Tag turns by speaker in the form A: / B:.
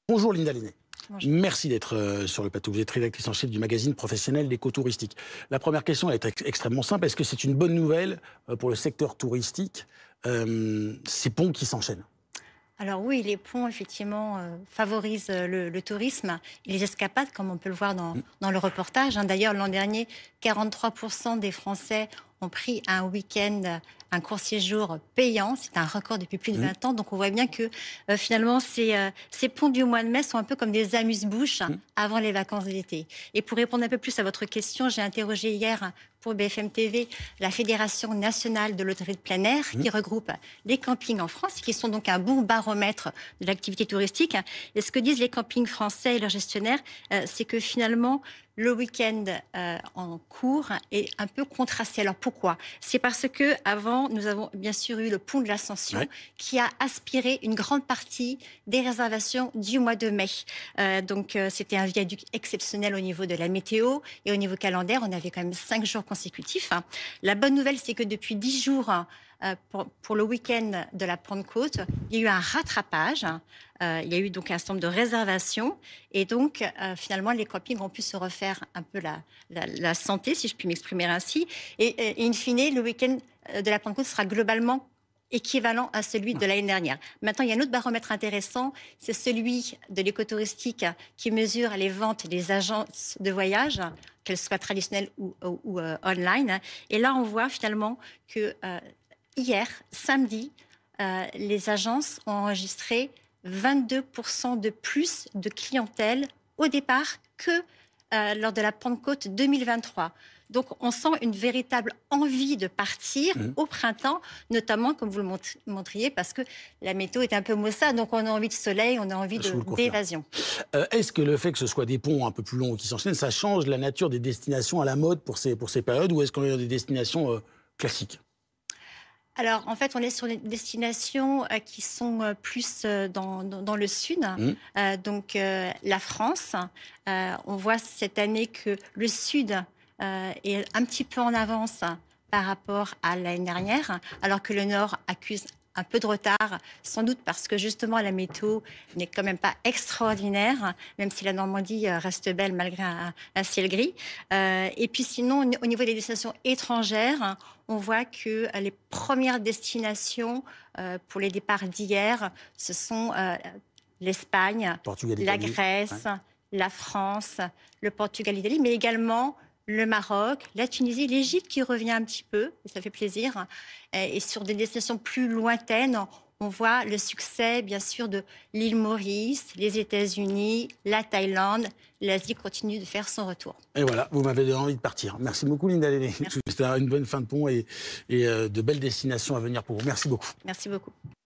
A: Bonjour Linda Lenné.
B: Bonjour.
A: Merci d'être sur le plateau. Vous êtes rédactrice en chef du magazine professionnel d'éco-touristique. La première question elle est extrêmement simple. Est-ce que c'est une bonne nouvelle pour le secteur touristique, ces ponts qui s'enchaînent?
B: Alors oui, les ponts, effectivement, favorisent le tourisme et les escapades, comme on peut le voir dans le reportage. D'ailleurs, l'an dernier, 43% des Français ont pris un week-end, un court séjour payant. C'est un record depuis plus de 20 ans. Donc on voit bien que finalement, ces ponts du mois de mai sont un peu comme des amuse-bouches avant les vacances d'été. Et pour répondre un peu plus à votre question, j'ai interrogé hier pour BFM TV la Fédération nationale de l'hôtellerie de plein air qui regroupe les campings en France, qui sont donc un bon baromètre de l'activité touristique. Et ce que disent les campings français et leurs gestionnaires, c'est que finalement, le week-end en cours est un peu contrasté. Alors pourquoi? C'est parce que avant, nous avons bien sûr eu le pont de l'Ascension qui a aspiré une grande partie des réservations du mois de mai. Donc c'était un viaduc exceptionnel au niveau de la météo et au niveau calendaire. On avait quand même 5 jours consécutifs. La bonne nouvelle, c'est que depuis 10 jours, pour le week-end de la Pentecôte, il y a eu un rattrapage. Il y a eu donc un certain nombre de réservations. Et donc, finalement, les campings ont pu se refaire un peu la santé, si je puis m'exprimer ainsi. Et in fine, le week-end de la Pentecôte sera globalement équivalent à celui de l'année dernière. Maintenant, il y a un autre baromètre intéressant, c'est celui de l'écotouristique qui mesure les ventes des agences de voyage, qu'elles soient traditionnelles ou online. Et là, on voit finalement que hier, samedi, les agences ont enregistré 22% de plus de clientèle au départ que lors de la Pentecôte 2023. Donc, on sent une véritable envie de partir au printemps, notamment, comme vous le montriez, parce que la météo est un peu maussade, donc on a envie de soleil, on a envie d'évasion.
A: Est-ce que le fait que ce soit des ponts un peu plus longs qui s'enchaînent, ça change la nature des destinations à la mode pour ces périodes, ou est-ce qu'on est dans des destinations classiques?
B: Alors, en fait, on est sur des destinations qui sont plus dans le sud. Donc, la France, on voit cette année que le sud est un petit peu en avance par rapport à l'année dernière, alors que le nord accuse un peu de retard, sans doute parce que justement la météo n'est quand même pas extraordinaire, même si la Normandie reste belle malgré un ciel gris. Et puis sinon, au niveau des destinations étrangères, on voit que les premières destinations pour les départs d'hier, ce sont l'Espagne, la Grèce, la France, le Portugal, l'Italie, mais également le Maroc, la Tunisie, l'Égypte qui revient un petit peu, et ça fait plaisir. Et sur des destinations plus lointaines, on voit le succès, bien sûr, de l'île Maurice, les États-Unis, la Thaïlande. L'Asie continue de faire son retour.
A: Et voilà, vous m'avez donné envie de partir. Merci beaucoup, Linda Lenné. C'était une bonne fin de pont et de belles destinations à venir pour vous. Merci beaucoup.
B: Merci beaucoup.